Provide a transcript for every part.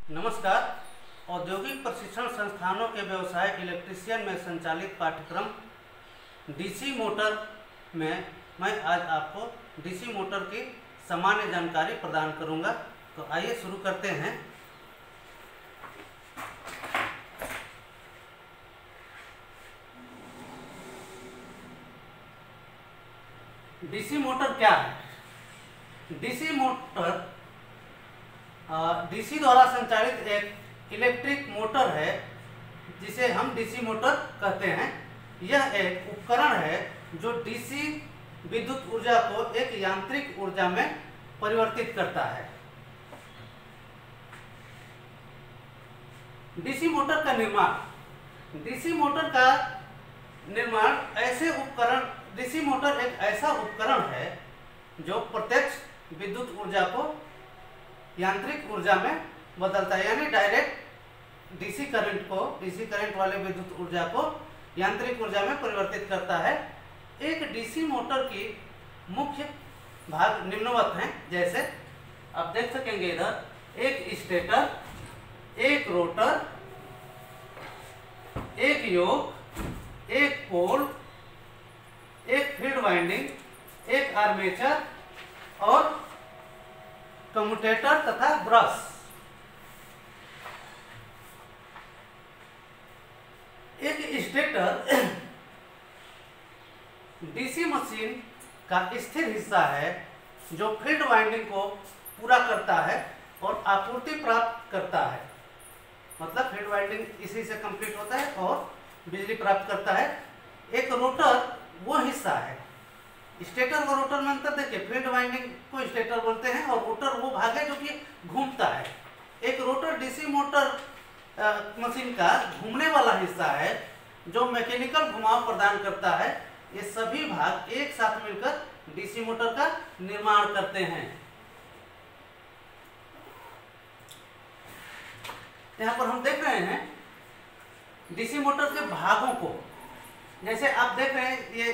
नमस्कार। औद्योगिक प्रशिक्षण संस्थानों के व्यवसाय इलेक्ट्रीशियन में संचालित पाठ्यक्रम डीसी मोटर में मैं आज आपको डीसी मोटर की सामान्य जानकारी प्रदान करूंगा। तो आइए शुरू करते हैं। डीसी मोटर क्या है? डीसी मोटर डीसी द्वारा संचालित एक इलेक्ट्रिक मोटर है जिसे हम डीसी मोटर कहते हैं। यह एक उपकरण है जो डीसी विद्युत ऊर्जा को एक यांत्रिक ऊर्जा में परिवर्तित करता है। डीसी मोटर का निर्माण डीसी मोटर एक ऐसा उपकरण है जो प्रत्यक्ष विद्युत ऊर्जा को यांत्रिक ऊर्जा में बदलता है, यानी डायरेक्ट डीसी करंट वाले विद्युत ऊर्जा को यांत्रिक ऊर्जा में परिवर्तित करता है। एक डीसी मोटर की मुख्य भाग निम्नवत हैं, जैसे आप देख सकेंगे इधर एक स्टेटर, एक रोटर, एक योक, एक पोल, एक फील्ड वाइंडिंग, एक आर्मेचर और कम्यूटेटर तथा ब्रश। एक स्टेटर डीसी मशीन का स्थिर हिस्सा है जो फील्ड वाइंडिंग को पूरा करता है और आपूर्ति प्राप्त करता है। मतलब फील्ड वाइंडिंग इसी से कंप्लीट होता है और बिजली प्राप्त करता है। एक रोटर वो हिस्सा है, स्टेटर और रोटर में अंतर देखिए। फील्ड वाइंडिंग को स्टेटर बोलते हैं और रोटर वो भाग है जो कि घूमता है। एक रोटर डीसी मोटर मशीन का घूमने वाला हिस्सा है जो मैकेनिकल घुमाव प्रदान करता है। ये सभी भाग एक साथ मिलकर डीसी मोटर का निर्माण करते हैं। यहाँ पर हम देख रहे हैं डीसी मोटर के भागों को। जैसे आप देख रहे हैं ये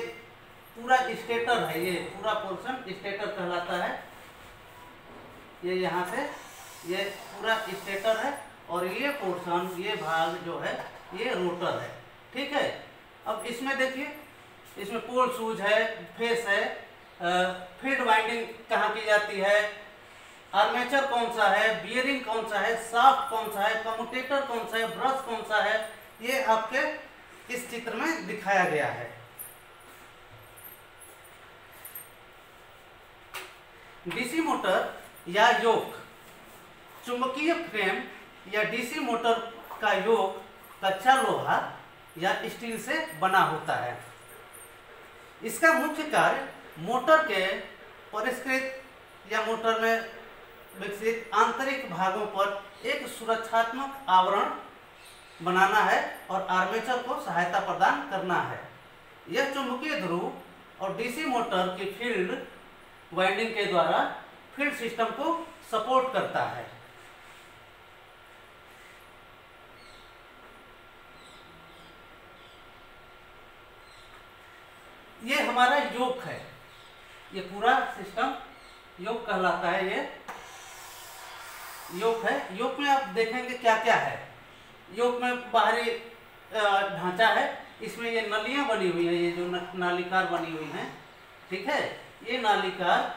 पूरा स्टेटर है, ये पूरा पोर्शन स्टेटर कहलाता है। ये यहाँ से ये पूरा स्टेटर है और ये पोर्शन, ये भाग जो है ये रोटर है। ठीक है। अब इसमें देखिए, इसमें पोल शूज है, फेस है, फील्ड वाइंडिंग कहाँ की जाती है, आर्मेचर कौन सा है, बियरिंग कौन सा है, शाफ्ट कौन सा है, कम्यूटेटर कौन सा है, ब्रश कौन सा है, ये आपके इस चित्र में दिखाया गया है। डीसी मोटर या योक चुंबकीय फ्रेम या डीसी मोटर का योक कच्चा लोहा या स्टील से बना होता है। इसका मुख्य कार्य मोटर के परिष्कृत या मोटर में विकसित आंतरिक भागों पर एक सुरक्षात्मक आवरण बनाना है और आर्मेचर को सहायता प्रदान करना है। यह चुंबकीय ध्रुव और डीसी मोटर की फील्ड वाइंडिंग के द्वारा फील्ड सिस्टम को सपोर्ट करता है। ये हमारा योक है, ये पूरा सिस्टम योक कहलाता है। ये योक है। योक में आप देखेंगे क्या क्या है। योक में बाहरी ढांचा है, इसमें ये नलियां बनी हुई है, ये जो नालिकार बनी हुई हैं। ठीक है। ये नालिकार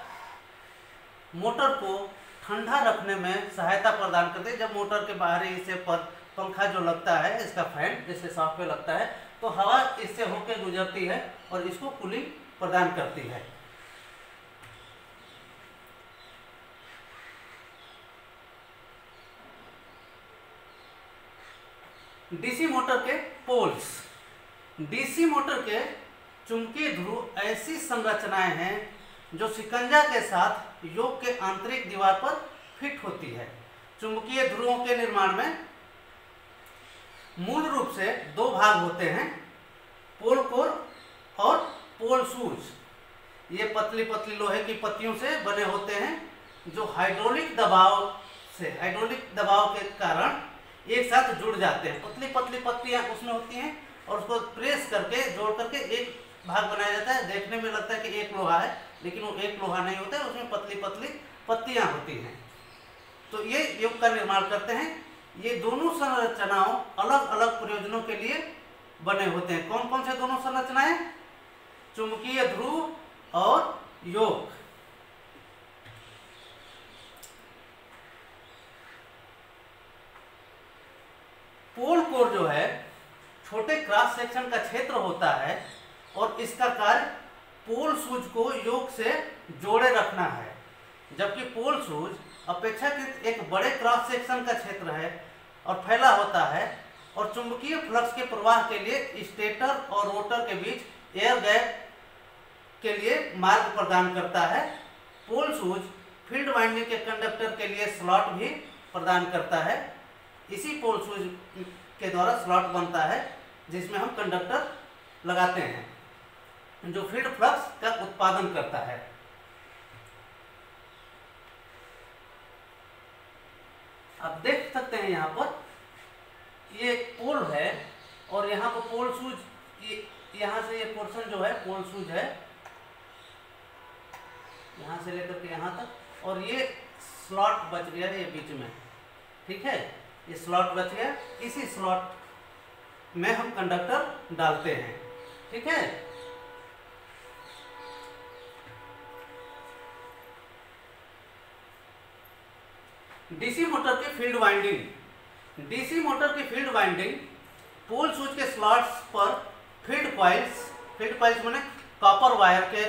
मोटर को ठंडा रखने में सहायता प्रदान करते हैं। जब मोटर के बाहरी हिस्से पर पंखा जो लगता है, इसका फैन जैसे शाफ्ट पे लगता है, तो हवा इससे होकर गुजरती है और इसको कूलिंग प्रदान करती है। डीसी मोटर के पोल्स। डीसी मोटर के चुंबकीय ध्रुव ऐसी संरचनाएं हैं जो शिकंजा के साथ योक के आंतरिक दीवार पर फिट होती है। चुंबकीय ध्रुवों के निर्माण में मूल रूप से दो भाग होते हैं, पोल कोर और पोल शूज। ये पतली पतली लोहे की पत्तियों से बने होते हैं जो हाइड्रोलिक दबाव के कारण एक साथ जुड़ जाते हैं। पतली पतली पत्तियां उसमें होती हैं और उसको प्रेस करके जोड़ करके एक भाग बनाया जाता है। देखने में लगता है कि एक लोहा है, लेकिन वो एक लोहा नहीं होता है, उसमें पतली पतली पत्तियां होती हैं। तो ये योग का निर्माण करते हैं। ये दोनों संरचनाओं अलग अलग प्रयोजनों के लिए बने होते हैं। कौन कौन से दोनों संरचनाएं? चुंबकीय ध्रुव और योग। पोल कोर जो है छोटे क्रॉस सेक्शन का क्षेत्र होता है और इसका कार्य पोल सूज को योग से जोड़े रखना है, जबकि पोल सूज अपेक्षाकृत एक बड़े क्रॉस सेक्शन का क्षेत्र है और फैला होता है और चुंबकीय फ्लक्स के प्रवाह के लिए स्टेटर और रोटर के बीच एयर गैप के लिए मार्ग प्रदान करता है। पोल सूज फील्ड वाइंडिंग के कंडक्टर के लिए स्लॉट भी प्रदान करता है। इसी पोल सूज के द्वारा स्लॉट बनता है जिसमें हम कंडक्टर लगाते हैं जो फील्ड फ्लक्स का उत्पादन करता है। आप देख सकते हैं यहाँ पर ये पोल है और यहाँ पर पोल सूज, यहाँ से ये पोर्शन जो है पोल सूज है, यहाँ से लेकर के यहाँ तक, और ये स्लॉट बच गया है ये बीच में, ठीक है, ये स्लॉट बच गया। इसी स्लॉट में हम कंडक्टर डालते हैं, ठीक है। डीसी मोटर की फील्ड वाइंडिंग। डीसी मोटर की फील्ड वाइंडिंग पोल सूज के स्लॉट्स पर फील्ड कॉइल्स माने कॉपर वायर के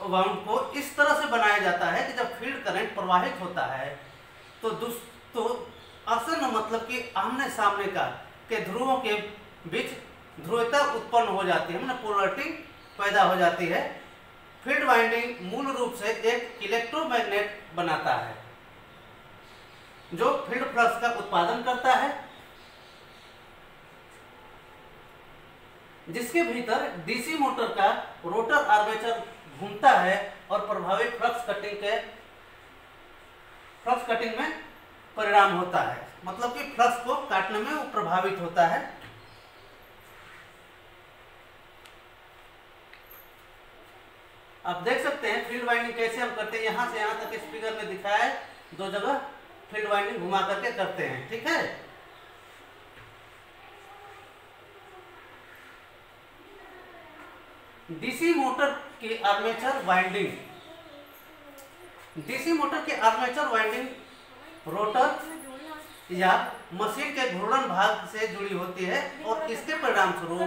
वाउंड को इस तरह से बनाया जाता है कि जब फील्ड करंट प्रवाहित होता है तो आसन्न मतलब कि आमने सामने के ध्रुवों के बीच ध्रुवता उत्पन्न हो जाती है, मतलब पोलरिटी पैदा हो जाती है। फील्ड वाइंडिंग मूल रूप से एक इलेक्ट्रोमैग्नेट बनाता है जो फील्ड फ्लक्स का उत्पादन करता है, जिसके भीतर डीसी मोटर का रोटर आर्मेचर घूमता है और प्रभावित फ्लक्स कटिंग में परिणाम होता है, मतलब कि फ्लक्स को काटने में वो प्रभावित होता है। आप देख सकते हैं फील्ड वाइंडिंग कैसे हम करते हैं। यहां से यहां तक इस फिगर में दिखाया है, दो जगह फील्ड वाइंडिंग घुमा करके करते हैं, ठीक है। डीसी मोटर की आर्मेचर वाइंडिंग। डीसी मोटर की आर्मेचर वाइंडिंग रोटर या मशीन के घूर्णन भाग से जुड़ी होती है और इसके परिणाम स्वरूप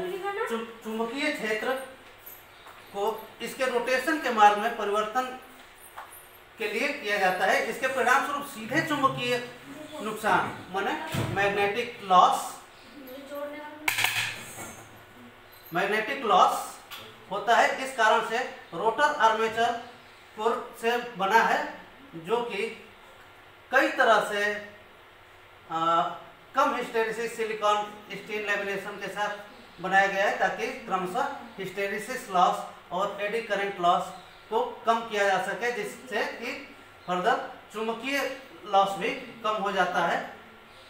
चुंबकीय क्षेत्र को इसके रोटेशन के मार्ग में परिवर्तन के लिए किया जाता है। इसके परिणाम स्वरूप सीधे चुंबकीय नुकसान माने मैग्नेटिक लॉस होता है। इस कारण से रोटर आर्मेचर कोर से बना है जो कि कई तरह से कम हिस्टेरिसिस सिलिकॉन स्टील लेमिनेशन के साथ बनाया गया है ताकि क्रमशः हिस्टेरिसिस लॉस और एडी करंट लॉस को कम किया जा सके, जिससे कि फर्दर चुंबकीय लॉस भी कम हो जाता है।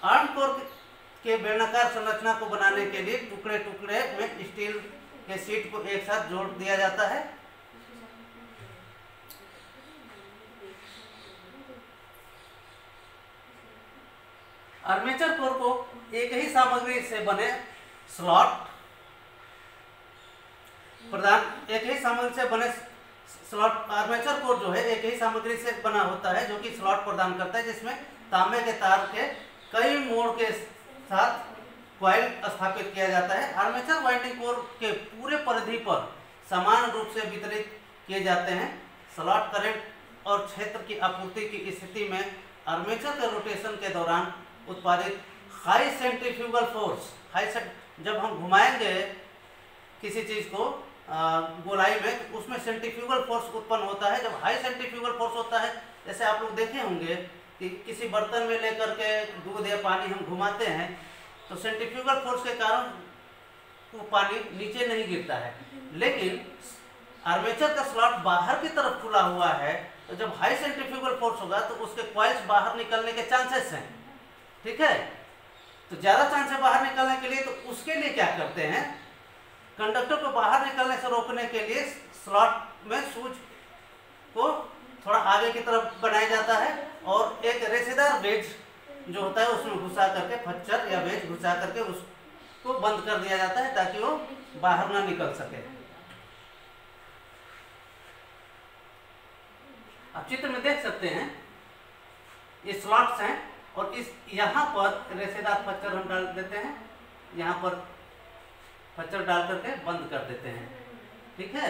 आर्म कोर के बेलनाकार संरचना को बनाने के लिए टुकड़े टुकड़े में स्टील के शीट को एक साथ जोड़ दिया जाता है। आर्मेचर कोर को एक ही सामग्री से बने स्लॉट आर्मेचर कोर जो है एक ही सामग्री से बना होता है जो कि स्लॉट प्रदान करता है, जिसमें तांबे के तार के कई मोड़ के साथ कॉइल स्थापित किया जाता है। आर्मेचर वाइंडिंग कोर के पूरे परिधि पर समान रूप से वितरित किए जाते हैं। स्लॉट करंट और क्षेत्र की आपूर्ति की स्थिति में आर्मेचर के रोटेशन के दौरान उत्पादित हाई सेंट्रीफ्यूगल फोर्स, जब हम घुमाएंगे किसी चीज को गोलाई में तो उसमें सेंट्रीफ्यूगल फोर्स उत्पन्न होता है। जब हाई सेंट्रीफ्यूगल फोर्स होता है, जैसे आप लोग देखे होंगे कि किसी बर्तन में लेकर के दूध या पानी हम घुमाते हैं तो सेंट्रीफ्यूगल फोर्स के कारण वो पानी नीचे नहीं गिरता है, लेकिन आर्मेचर का स्लॉट बाहर की तरफ खुला हुआ है तो जब हाई सेंट्रीफ्यूगल फोर्स होगा तो उसके कॉइल्स बाहर निकलने के चांसेस हैं, ठीक है। तो ज्यादा चांस है बाहर निकलने के लिए, तो उसके लिए क्या करते हैं, कंडक्टर को बाहर निकलने से रोकने के लिए स्लॉट में सूज को थोड़ा आगे की तरफ बनाया जाता है और एक रेशेदार वेज जो होता है उसमें घुसा करके, फच्चर या वेज घुसा करके उसको बंद कर दिया जाता है ताकि वो बाहर ना निकल सके। आप चित्र में देख सकते हैं ये स्लॉट्स हैं और इस यहाँ पर रेशेदार फच्चर हम डाल देते हैं, यहाँ पर फच्चर डाल करके बंद कर देते हैं। ठीक है,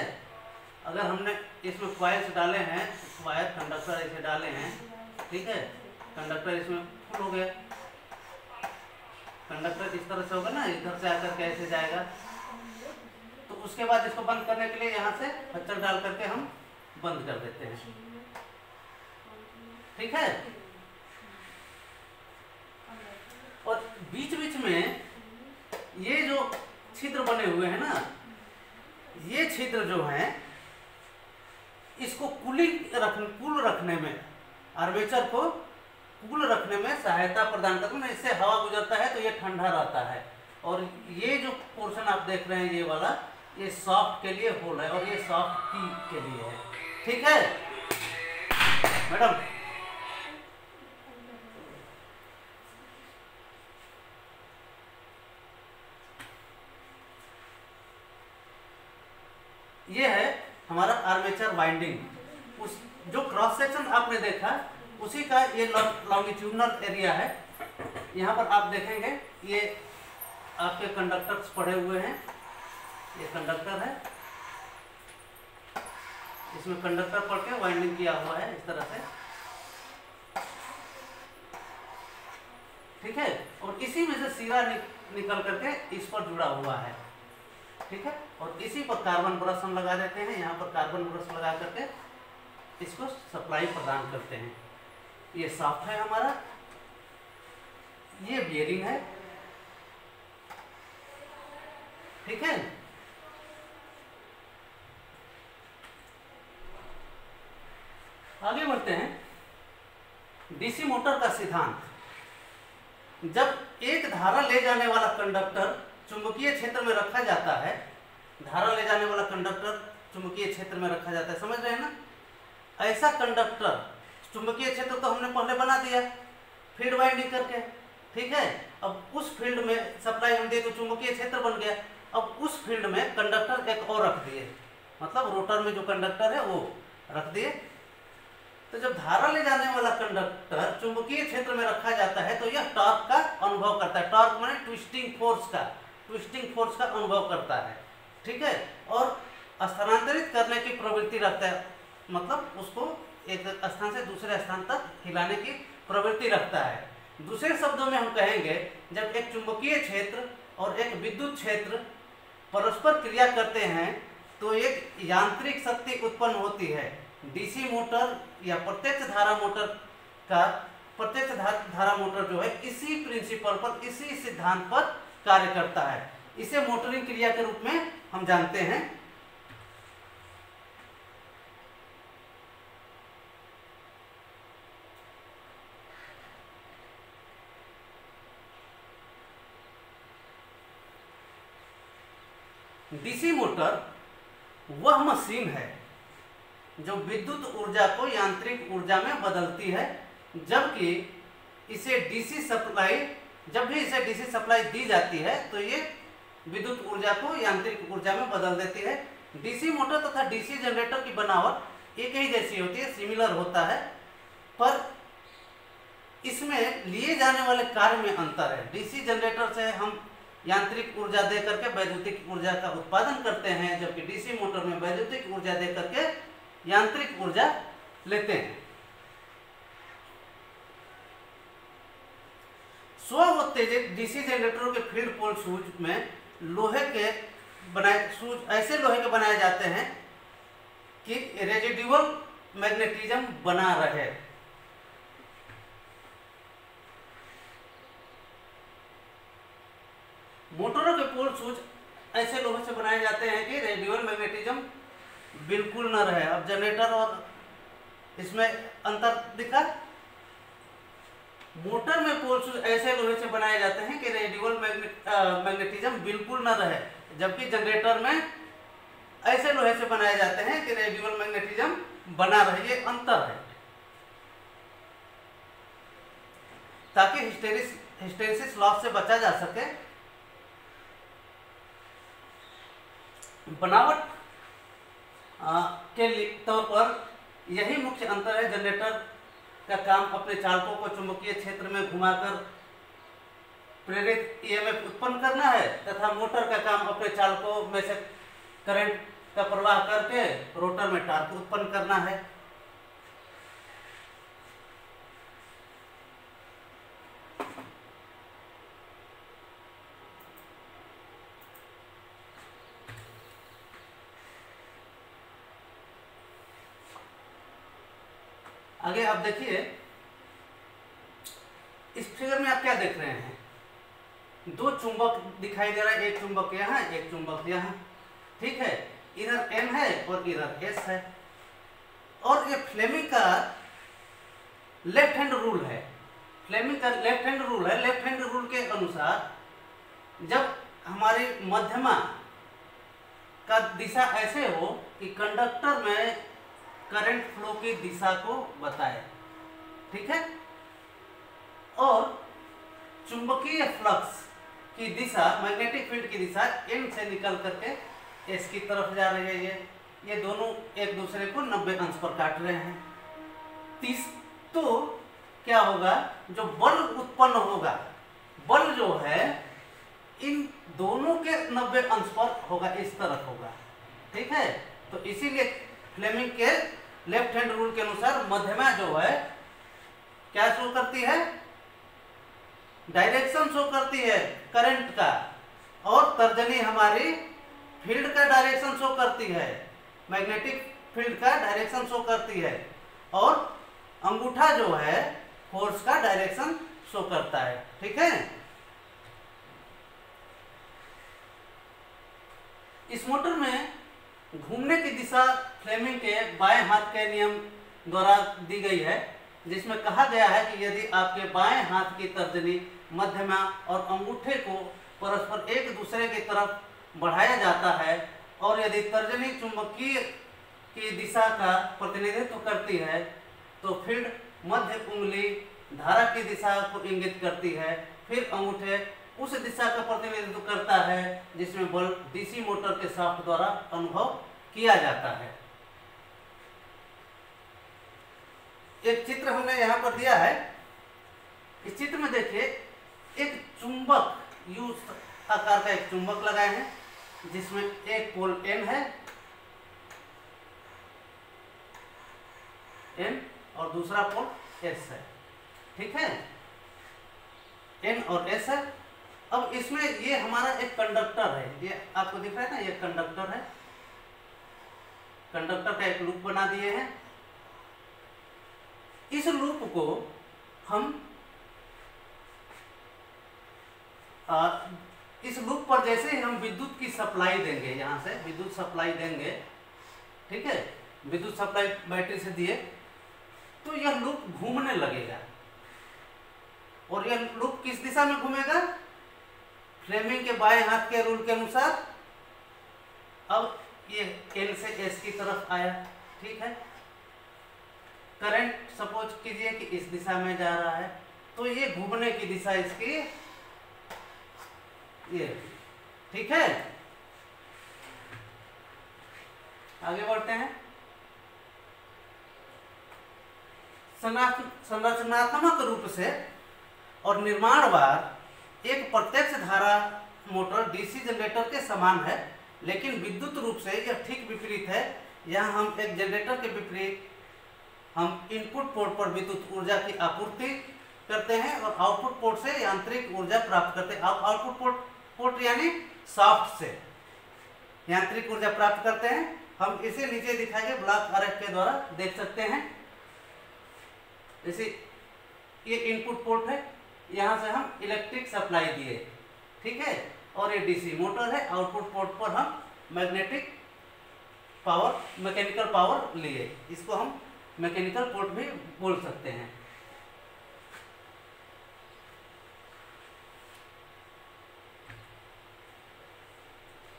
अगर हमने इसमें कॉइल्स डाले हैं, वायर कंडक्टर ऐसे डाले हैं, ठीक है, कंडक्टर इसमें फुल हो गया, कंडक्टर इस तरह से होगा ना, इधर से आकर के ऐसे जाएगा, तो उसके बाद इसको बंद करने के लिए यहाँ से फच्चर डाल करके हम बंद कर देते हैं। ठीक है, और बीच बीच में ये जो छिद्र बने हुए हैं ना, ये छिद्र जो हैं इसको कूल रखने में, आर्मेचर को कूल रखने में सहायता प्रदान करने में, इससे हवा गुजरता है तो ये ठंडा रहता है। और ये जो पोर्शन आप देख रहे हैं ये वाला, ये सॉफ्ट के लिए होल है और ये सॉफ्ट की के लिए है। ठीक है मैडम, ये है हमारा आर्मेचर वाइंडिंग। उस जो क्रॉस सेक्शन आपने देखा उसी का ये लॉन्गिट्यूडनल एरिया है। यहाँ पर आप देखेंगे ये आपके कंडक्टर्स पड़े हुए हैं, ये कंडक्टर है, इसमें कंडक्टर पड़ के वाइंडिंग किया हुआ है इस तरह से। ठीक है, और इसी में से सिरा निकल करके इस पर जुड़ा हुआ है। ठीक है, और इसी पर कार्बन ब्रश हम लगा देते हैं, यहाँ पर कार्बन ब्रश लगा करके इसको सप्लाई प्रदान करते हैं। ये सॉफ्ट है हमारा, ये बियरिंग है। ठीक है, आगे बढ़ते हैं। डीसी मोटर का सिद्धांत। जब एक धारा ले जाने वाला कंडक्टर चुंबकीय क्षेत्र में रखा जाता है, धारा ले जाने वाला कंडक्टर चुंबकीय क्षेत्र में रखा जाता है, समझ रहे हैं ना। ऐसा कंडक्टर, चुंबकीय क्षेत्र तो हमने पहले बना दिया फील्ड वाइंडिंग करके। ठीक है, अब उस फील्ड में सप्लाई हम दिए तो चुंबकीय क्षेत्र बन गया। अब उस फील्ड में कंडक्टर एक और रख दिए, मतलब रोटर में जो कंडक्टर है वो रख दिए। तो जब धारा ले जाने वाला कंडक्टर चुंबकीय क्षेत्र में रखा जाता है तो यह टॉर्क का अनुभव करता है। टॉर्क माने ट्विस्टिंग फोर्स का अनुभव करता है। ठीक है, और स्थानांतरित करने की प्रवृत्ति रखता है, मतलब उसको एक स्थान से दूसरे स्थान तक हिलाने की प्रवृत्ति रखता है। दूसरे शब्दों में हम कहेंगे, जब एक चुंबकीय क्षेत्र और एक विद्युत क्षेत्र परस्पर क्रिया करते हैं तो एक यांत्रिक शक्ति उत्पन्न होती है। डीसी मोटर या प्रत्यक्ष धारा मोटर जो है इसी प्रिंसिपल पर, इसी सिद्धांत पर कार्य करता है। इसे मोटरिंग क्रिया के रूप में हम जानते हैं। डीसी मोटर वह मशीन है जो विद्युत ऊर्जा को यांत्रिक ऊर्जा में बदलती है, जबकि इसे डीसी सप्लाई, जब भी इसे डीसी सप्लाई दी जाती है तो ये विद्युत ऊर्जा को यांत्रिक ऊर्जा में बदल देती है। डीसी मोटर तथा डीसी जनरेटर की बनावट एक ही जैसी होती है, सिमिलर होता है, पर इसमें लिए जाने वाले कार्य में अंतर है। डीसी जनरेटर से हम यांत्रिक ऊर्जा दे करके वैद्युतिक ऊर्जा का उत्पादन करते हैं, जबकि डीसी मोटर में वैद्युतिक ऊर्जा दे करके यांत्रिक ऊर्जा लेते हैं। स्व उत्तेजित डीसी जनरेटरों के फील्ड पोल शूज में लोहे के बनाए शूज ऐसे लोहे के बनाए जाते हैं कि रेजिडुअल मैग्नेटिज्म बना रहे। मोटरों के पोल शूज ऐसे लोहे से बनाए जाते हैं कि रेजिडुअल मैग्नेटिज्म बिल्कुल न रहे। अब जनरेटर और इसमें अंतर दिखा। मोटर में पोल शूज ऐसे लोहे से बनाए जाते हैं कि रेजिडुअल मैग्नेटिज्म बिल्कुल न रहे, जबकि जनरेटर में ऐसे लोहे से बनाए जाते हैं कि रेजिडुअल मैग्नेटिज्म बना रहे, ये अंतर है, ताकि हिस्टेरिसिस लॉस से बचा जा सके। बनावट के तौर पर यही मुख्य अंतर है। जनरेटर का काम अपने चालकों को चुंबकीय क्षेत्र में घुमाकर प्रेरित ईएमएफ उत्पन्न करना है, तथा मोटर का काम अपने चालकों में से करंट का प्रवाह करके रोटर में टॉर्क उत्पन्न करना है। आगे आप देखिए, इस फिगर में आप क्या देख रहे हैं, दो चुंबक दिखाई दे रहा है, एक चुंबक यहाँ, एक चुंबक यहाँ, ठीक है। इधर N है और इधर S है, और ये फ्लेमिंग का लेफ्ट हैंड रूल है। फ्लेमिंग का लेफ्ट हैंड रूल है। लेफ्ट हैंड रूल के अनुसार जब हमारी मध्यमा का दिशा ऐसे हो कि कंडक्टर में करंट फ्लो की दिशा को बताए, ठीक है, और चुंबकीय फ्लक्स की दिशा, मैग्नेटिक फील्ड की दिशा N से निकल करके S की तरफ जा रही है। ये दोनों एक दूसरे को 90 अंश पर काट रहे हैं। तो क्या होगा, जो बल उत्पन्न होगा, बल जो है इन दोनों के 90 अंश पर होगा, इस तरफ होगा, ठीक है। तो इसीलिए फ्लेमिंग के लेफ्ट हैंड रूल के अनुसार मध्यमा जो है क्या शो करती है, डायरेक्शन शो करती है करंट का, और तर्जनी हमारी फील्ड का डायरेक्शन शो करती है, मैग्नेटिक फील्ड का डायरेक्शन शो करती है, और अंगूठा जो है फोर्स का डायरेक्शन शो करता है, ठीक है। इस मोटर में घूमने की दिशा फ्लेमिंग के बाएं हाथ के नियम द्वारा दी गई है, जिसमें कहा गया है कि यदि आपके बाएं हाथ की तर्जनी, मध्यमा और अंगूठे को परस्पर एक दूसरे की तरफ बढ़ाया जाता है, और यदि तर्जनी चुंबकीय की दिशा का प्रतिनिधित्व करती है, तो फिर मध्य उंगली धारा की दिशा को इंगित करती है, फिर अंगूठे उस दिशा का प्रतिनिधित्व करता है जिसमें बल डीसी मोटर के शाफ्ट द्वारा अनुभव किया जाता है। एक चित्र हमने यहाँ पर दिया है। इस चित्र में देखिए, एक चुंबक यू आकार का एक चुंबक लगाए हैं, जिसमें एक पोल N है, N, और दूसरा पोल S है, ठीक है, N और S है। अब इसमें ये हमारा एक कंडक्टर है, ये आपको दिख रहा है ना, ये कंडक्टर है, कंडक्टर का एक लूप बना दिए हैं। इस लूप को हम इस लूप पर जैसे ही हम विद्युत की सप्लाई देंगे, यहाँ से विद्युत सप्लाई देंगे, ठीक है, विद्युत सप्लाई बैटरी से दिए, तो यह लूप घूमने लगेगा, और यह लूप किस दिशा में घूमेगा, फ्लेमिंग के बाएं हाथ के रूल के अनुसार। अब ये N से S की तरफ आया, ठीक है, करंट सपोज कीजिए कि इस दिशा में जा रहा है, तो ये घूमने की दिशा इसकी ये, ठीक है। आगे बढ़ते हैं। संरचनात्मक रूप से और निर्माणवार एक प्रत्यक्ष धारा मोटर डीसी जनरेटर के समान है, लेकिन विद्युत रूप से यह ठीक विपरीत है। यहाँ हम एक जनरेटर के विपरीत हम इनपुट पोर्ट पर विद्युत ऊर्जा की आपूर्ति करते हैं और आउटपुट पोर्ट से यांत्रिक ऊर्जा प्राप्त करते हैं। आउटपुट पोर्ट यानी शाफ्ट से यांत्रिक ऊर्जा प्राप्त करते हैं। हम इसे नीचे दिखाएंगे, ब्लॉक आरेख के द्वारा देख सकते हैं। जैसे ये इनपुट पोर्ट है, यहाँ से हम इलेक्ट्रिक सप्लाई दिए, ठीक है, और ये डीसी मोटर है। आउटपुट पोर्ट पर हम मैग्नेटिक पावर, मैकेनिकल पावर लिए, इसको हम मैकेनिकल पोर्ट भी बोल सकते हैं।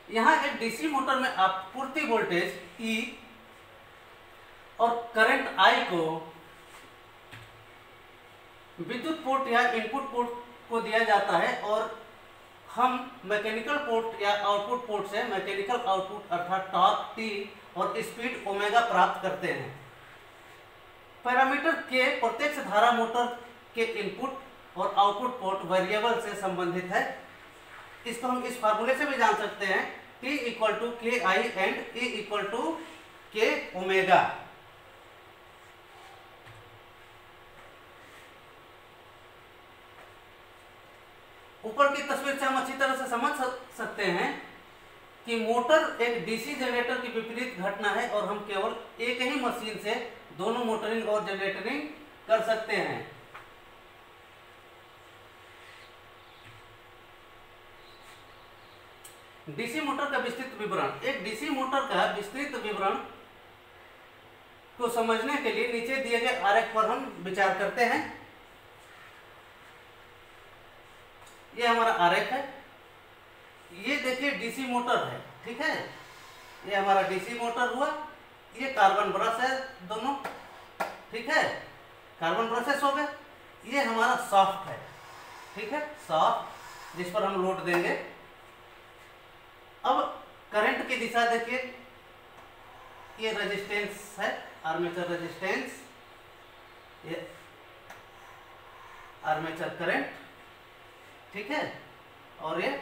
यहाँ एक डीसी मोटर में आपूर्ति वोल्टेज E और करंट आई को विद्युत पोर्ट या इनपुट पोर्ट को दिया जाता है और हम मैकेनिकल पोर्ट या आउटपुट पोर्ट से मैकेनिकल आउटपुट अर्थात टॉर्क टी और स्पीड ओमेगा प्राप्त करते हैं। पैरामीटर के प्रत्यक्ष धारा मोटर के इनपुट और आउटपुट पोर्ट वेरिएबल से संबंधित है। इसको हम इस फार्मूले से भी जान सकते हैं, T इक्वल टू के आई एंड E इक्वल टू के ओमेगा। ऊपर की तस्वीर से हम अच्छी तरह से समझ सकते हैं कि मोटर एक डीसी जनरेटर की विपरीत घटना है और हम केवल एक ही मशीन से दोनों मोटरिंग और जनरेटरिंग कर सकते हैं। डीसी मोटर का विस्तृत विवरण। एक डीसी मोटर का विस्तृत विवरण को समझने के लिए नीचे दिए गए आरेख पर हम विचार करते हैं। ये हमारा आरेख है। ये देखिए डीसी मोटर है, ठीक है। ये हमारा डीसी मोटर हुआ। ये कार्बन ब्रश है दोनों, ठीक है, कार्बन ब्रशेस हो गए। ये हमारा शाफ्ट है, ठीक है, शाफ्ट जिस पर हम लोड देंगे। अब करंट की दिशा देखिए, ये रेजिस्टेंस है, आर्मेचर रेजिस्टेंस, ये आर्मेचर करंट, ठीक है, और ये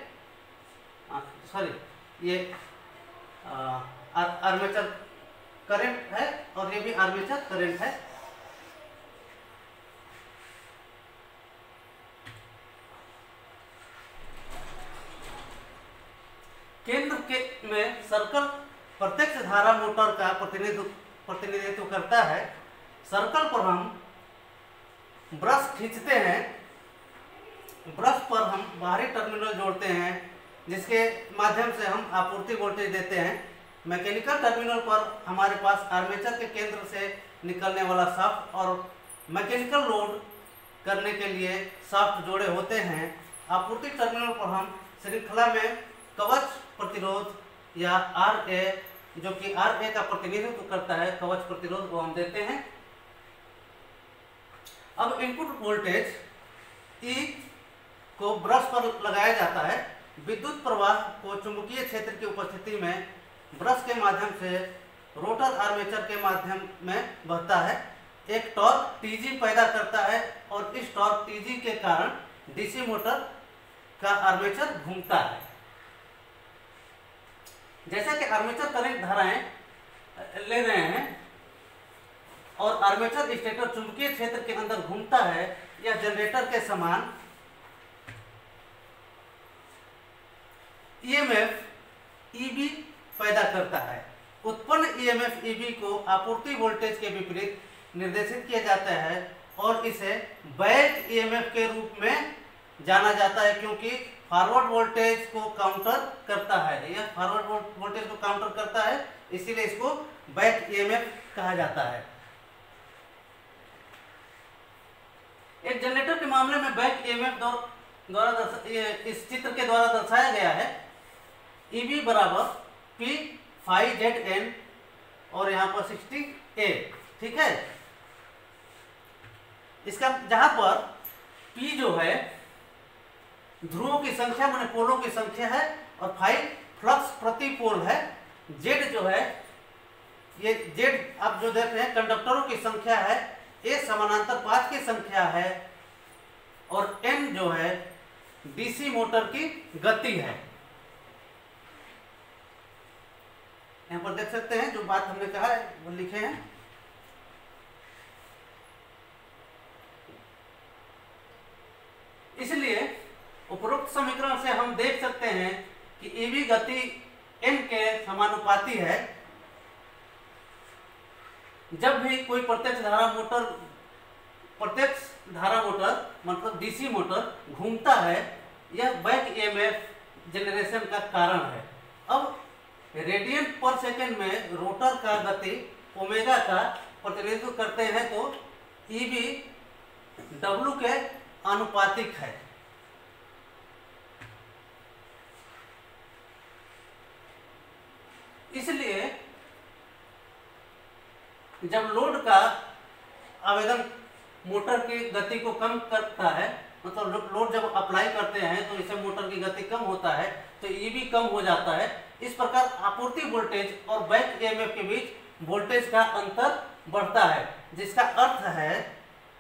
ये आर्मेचर करंट है और ये भी आर्मेचर करंट है। केंद्र के में सर्कल प्रत्यक्ष धारा मोटर का प्रतिनिधित्व करता है। सर्कल पर हम ब्रश खींचते हैं, ब्रश पर हम बाहरी टर्मिनल जोड़ते हैं जिसके माध्यम से हम आपूर्ति वोल्टेज देते हैं। मैकेनिकल टर्मिनल पर हमारे पास आर्मेचर के केंद्र से निकलने वाला शाफ्ट और मैकेनिकल लोड करने के लिए शाफ्ट जोड़े होते हैं। आपूर्ति टर्मिनल पर हम श्रृंखला में कवच प्रतिरोध या RA, जो कि RA का प्रतिनिधित्व करता है, कवच प्रतिरोध को हम देते हैं। अब इनपुट वोल्टेज E को ब्रश पर लगाया जाता है। विद्युत प्रवाह को चुंबकीय क्षेत्र की उपस्थिति में ब्रश के माध्यम से रोटर आर्मेचर के माध्यम में बहता है, एक टॉर्क TG पैदा करता है और इस टॉर्क TG के कारण डीसी मोटर का आर्मेचर घूमता है। जैसा कि आर्मेचर करंट धाराएं ले रहे हैं और आर्मेचर स्टेटर चुंबकीय क्षेत्र के अंदर घूमता है, यह जनरेटर के समान EMF EB पैदा करता है। उत्पन्न EMF EB को आपूर्ति वोल्टेज के विपरीत निर्देशित किया जाता है और इसे बैक EMF के रूप में जाना जाता है, क्योंकि फॉरवर्ड वोल्टेज को काउंटर करता है। यह फॉरवर्ड वोल्टेज को काउंटर करता है, इसीलिए इसको बैक EMF कहा जाता है। एक जनरेटर के मामले में बैक EMF द्वारा इस चित्र के द्वारा दर्शाया गया है। EB बराबर P phi ZN और यहाँ पर 60A, ठीक है। इसका जहां पर P जो है ध्रुवों की संख्या माने पोलों की संख्या है और phi फ्लक्स प्रति पोल है। Z जो है, ये Z आप जो देख रहे हैं कंडक्टरों की संख्या है, A समानांतर पाथ की संख्या है और N जो है डीसी मोटर की गति है। यहाँ पर देख सकते हैं जो बात हमने कहा है वो लिखे हैं। इसलिए उपरोक्त समीकरण से हम देख सकते हैं कि EB गति N के समानुपाती है। जब भी कोई प्रत्यक्ष धारा मोटर मतलब डीसी मोटर घूमता है, यह बैक EMF जनरेशन का कारण है। अब रेडियन पर सेकंड में रोटर का गति ओमेगा का प्रतिनिधित्व करते हैं तो EB W के आनुपातिक है। इसलिए जब लोड का आवेदन मोटर की गति को कम करता है, मतलब लोड जब अप्लाई करते हैं तो इससे मोटर की गति कम होता है, तो ईबी कम हो जाता है। इस प्रकार आपूर्ति वोल्टेज और बैक ईएमएफ के बीच वोल्टेज का अंतर बढ़ता है, जिसका अर्थ है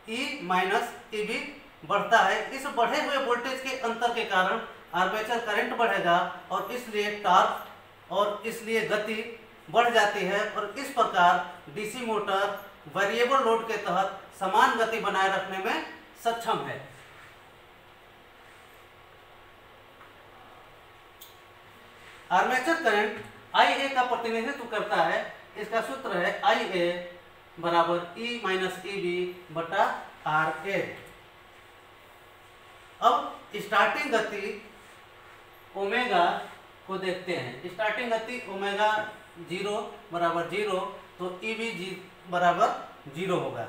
ई माइनस ईबी बढ़ता है। इस बढ़े हुए वोल्टेज के अंतर के कारण आर्मेचर करंट बढ़ेगा और इसलिए टॉर्क और इसलिए गति बढ़ जाती है, और इस प्रकार डीसी मोटर वेरिएबल लोड के तहत समान गति बनाए रखने में सक्षम है। आर्मेचर करंट IA का प्रतिनिधित्व करता है। इसका सूत्र है IA बराबर E माइनस ईबी बटा RA। अब स्टार्टिंग गति ओमेगा को देखते हैं। स्टार्टिंग गति ओमेगा 0 बराबर 0, तो ईबी बराबर 0 होगा।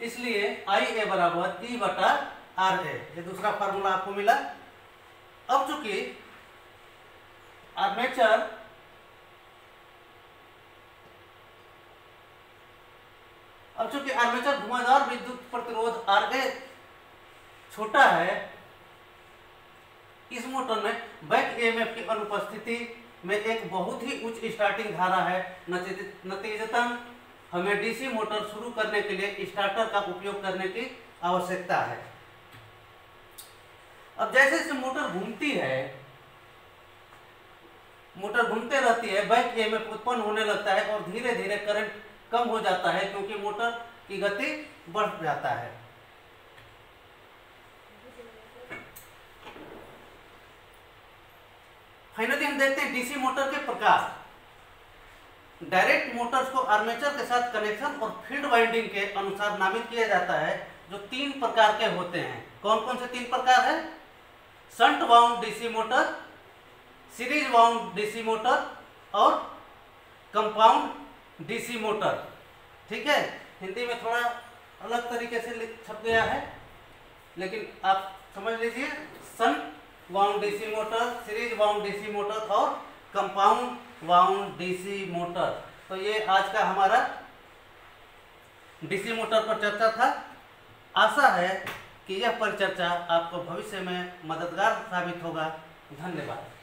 इसलिए IA बराबर E बटा RA, ये दूसरा फार्मूला आपको मिला। अब चूंकि आर्मेचर घुमावदार विद्युत प्रतिरोध RA छोटा है, इस मोटर में बैक ईएमएफ की अनुपस्थिति में एक बहुत ही उच्च स्टार्टिंग धारा है। नतीजतन हमें डीसी मोटर शुरू करने के लिए स्टार्टर का उपयोग करने की आवश्यकता है। अब जैसे जैसे मोटर घूमते रहती है, बैक ईएमएफ उत्पन्न होने लगता है और धीरे धीरे करंट कम हो जाता है, क्योंकि मोटर की गति बढ़ जाता है। फाइनली हम देखते हैं डीसी मोटर के प्रकार। डायरेक्ट मोटर्स को आर्मेचर के साथ कनेक्शन और फील्ड वाइंडिंग के अनुसार नामित किया जाता है, जो 3 प्रकार के होते हैं। कौन कौन से 3 प्रकार है? Shunt wound DC motor, series wound DC motor और कंपाउंड डीसी मोटर। ठीक है, हिंदी में थोड़ा अलग तरीके से छप गया है, लेकिन आप समझ लीजिए। Shunt wound DC motor, series wound DC motor और कंपाउंड वाउंड डीसी मोटर। तो ये आज का हमारा डीसी मोटर पर चर्चा था। आशा है कि यह परिचर्चा आपको भविष्य में मददगार साबित होगा। धन्यवाद।